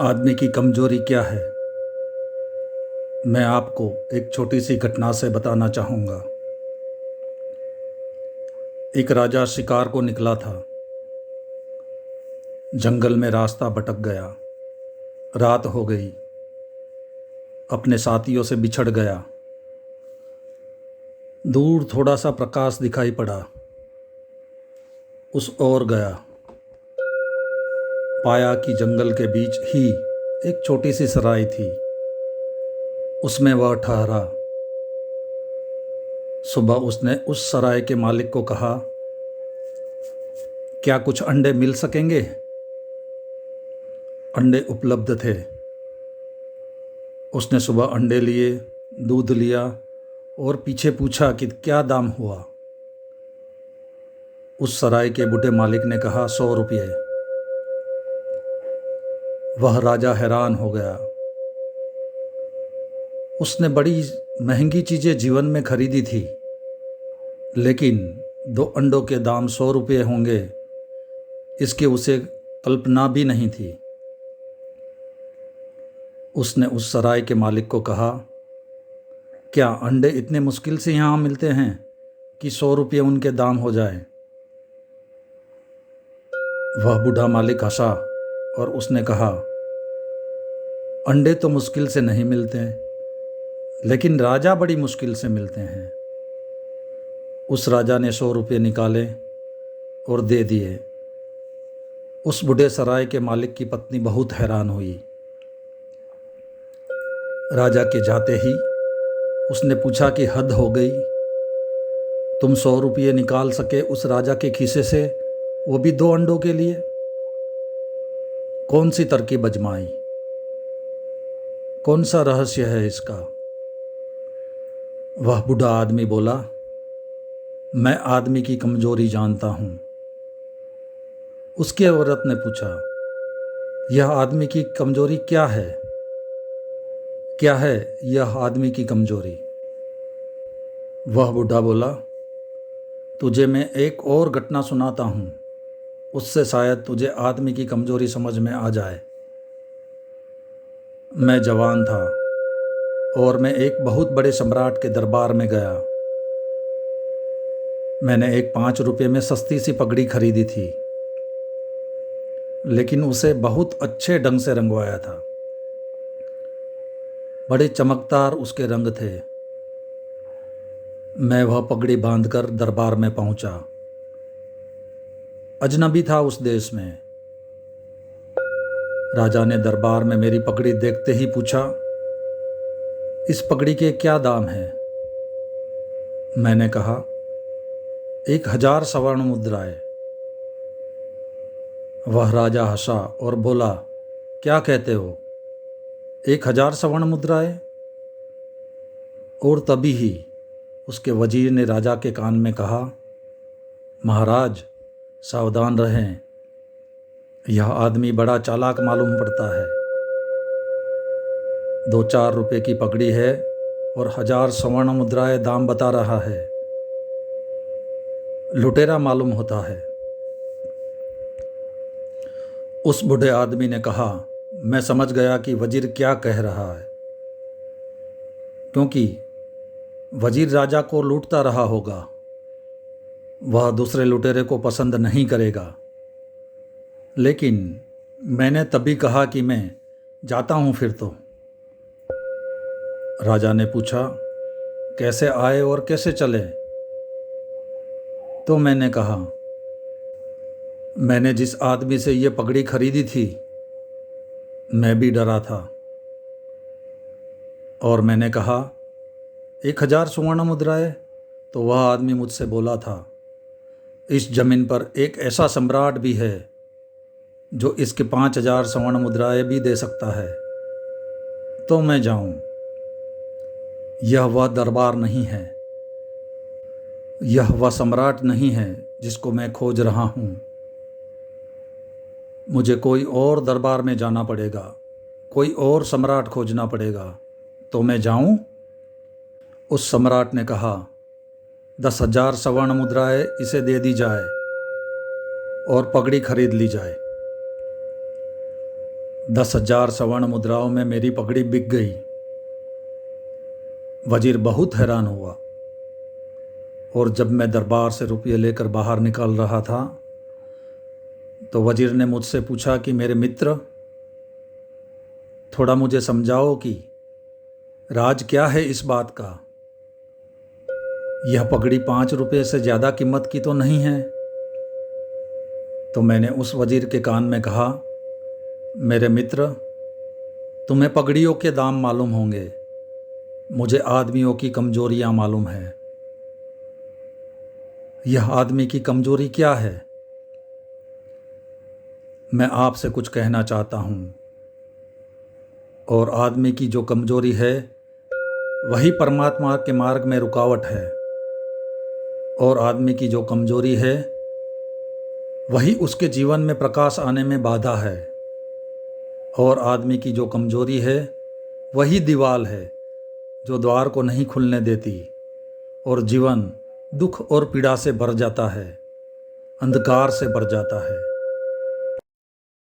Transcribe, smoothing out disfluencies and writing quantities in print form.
आदमी की कमजोरी क्या है, मैं आपको एक छोटी सी घटना से बताना चाहूँगा। एक राजा शिकार को निकला था। जंगल में रास्ता भटक गया। रात हो गई। अपने साथियों से बिछड़ गया। दूर थोड़ा सा प्रकाश दिखाई पड़ा। उस ओर गया। पाया कि जंगल के बीच ही एक छोटी सी सराय थी। उसमें वह ठहरा। सुबह उसने उस सराय के मालिक को कहा, क्या कुछ अंडे मिल सकेंगे? अंडे उपलब्ध थे। उसने सुबह अंडे लिए, दूध लिया और पीछे पूछा कि क्या दाम हुआ। उस सराय के बूढ़े मालिक ने कहा, 100 रुपये। वह राजा हैरान हो गया। उसने बड़ी महंगी चीज़ें जीवन में खरीदी थी, लेकिन 2 अंडों के दाम 100 रुपये होंगे, इसकी उसे कल्पना भी नहीं थी। उसने उस सराय के मालिक को कहा, क्या अंडे इतने मुश्किल से यहाँ मिलते हैं कि 100 रुपये उनके दाम हो जाए? वह बूढ़ा मालिक हंसा और उसने कहा, अंडे तो मुश्किल से नहीं मिलते, लेकिन राजा बड़ी मुश्किल से मिलते हैं। उस राजा ने 100 रुपये निकाले और दे दिए। उस बूढ़े सराय के मालिक की पत्नी बहुत हैरान हुई। राजा के जाते ही उसने पूछा कि हद हो गई, तुम 100 रुपये निकाल सके उस राजा के खीसे से, वो भी 2 अंडों के लिए? कौन सी तरकीब आजमाई? कौन सा रहस्य है इसका? वह बूढ़ा आदमी बोला, मैं आदमी की कमजोरी जानता हूँ। उसकी औरत ने पूछा, यह आदमी की कमजोरी क्या है? क्या है यह आदमी की कमजोरी? वह बूढ़ा बोला, तुझे मैं एक और घटना सुनाता हूँ, उससे शायद तुझे आदमी की कमजोरी समझ में आ जाए। मैं जवान था और मैं एक बहुत बड़े सम्राट के दरबार में गया। मैंने एक 5 रुपये में सस्ती सी पगड़ी खरीदी थी, लेकिन उसे बहुत अच्छे ढंग से रंगवाया था। बड़े चमकदार उसके रंग थे। मैं वह पगड़ी बांधकर दरबार में पहुंचा। अजनबी था उस देश में। राजा ने दरबार में मेरी पगड़ी देखते ही पूछा, इस पगड़ी के क्या दाम हैं? मैंने कहा, 1000 स्वर्ण मुद्राएं। वह राजा हंसा और बोला, क्या कहते हो, 1000 स्वर्ण मुद्राएं? और तभी ही उसके वजीर ने राजा के कान में कहा, महाराज सावधान रहें, यह आदमी बड़ा चालाक मालूम पड़ता है। 2-4 रुपये की पगड़ी है और 1000 स्वर्ण मुद्राएं दाम बता रहा है। लुटेरा मालूम होता है। उस बूढ़े आदमी ने कहा, मैं समझ गया कि वजीर क्या कह रहा है, क्योंकि वजीर राजा को लूटता रहा होगा। वह दूसरे लुटेरे को पसंद नहीं करेगा। लेकिन मैंने तभी कहा कि मैं जाता हूँ फिर तो। राजा ने पूछा, कैसे आए और कैसे चले? तो मैंने कहा, मैंने जिस आदमी से ये पगड़ी खरीदी थी, मैं भी डरा था। और मैंने कहा, 1000 स्वर्ण मुद्राएं? तो वह आदमी मुझसे बोला था, इस जमीन पर एक ऐसा सम्राट भी है जो इसके 5000 स्वर्ण मुद्राएं भी दे सकता है। तो मैं जाऊं? यह वह दरबार नहीं है, यह वह सम्राट नहीं है जिसको मैं खोज रहा हूं। मुझे कोई और दरबार में जाना पड़ेगा, कोई और सम्राट खोजना पड़ेगा। तो मैं जाऊं? उस सम्राट ने कहा, 10,000 स्वर्ण मुद्राएं इसे दे दी जाए और पगड़ी खरीद ली जाए। 10,000 स्वर्ण मुद्राओं में मेरी पगड़ी बिक गई। वजीर बहुत हैरान हुआ और जब मैं दरबार से रुपये लेकर बाहर निकल रहा था तो वजीर ने मुझसे पूछा कि मेरे मित्र, थोड़ा मुझे समझाओ कि राज क्या है इस बात का। यह पगड़ी 5 रुपये से ज़्यादा कीमत की तो नहीं है। तो मैंने उस वजीर के कान में कहा, मेरे मित्र, तुम्हें पगड़ियों के दाम मालूम होंगे, मुझे आदमियों की कमजोरियां मालूम है। यह आदमी की कमजोरी क्या है? मैं आपसे कुछ कहना चाहता हूँ, और आदमी की जो कमजोरी है वही परमात्मा के मार्ग में रुकावट है, और आदमी की जो कमजोरी है वही उसके जीवन में प्रकाश आने में बाधा है, और आदमी की जो कमजोरी है वही दीवार है जो द्वार को नहीं खुलने देती, और जीवन दुख और पीड़ा से भर जाता है, अंधकार से भर जाता है।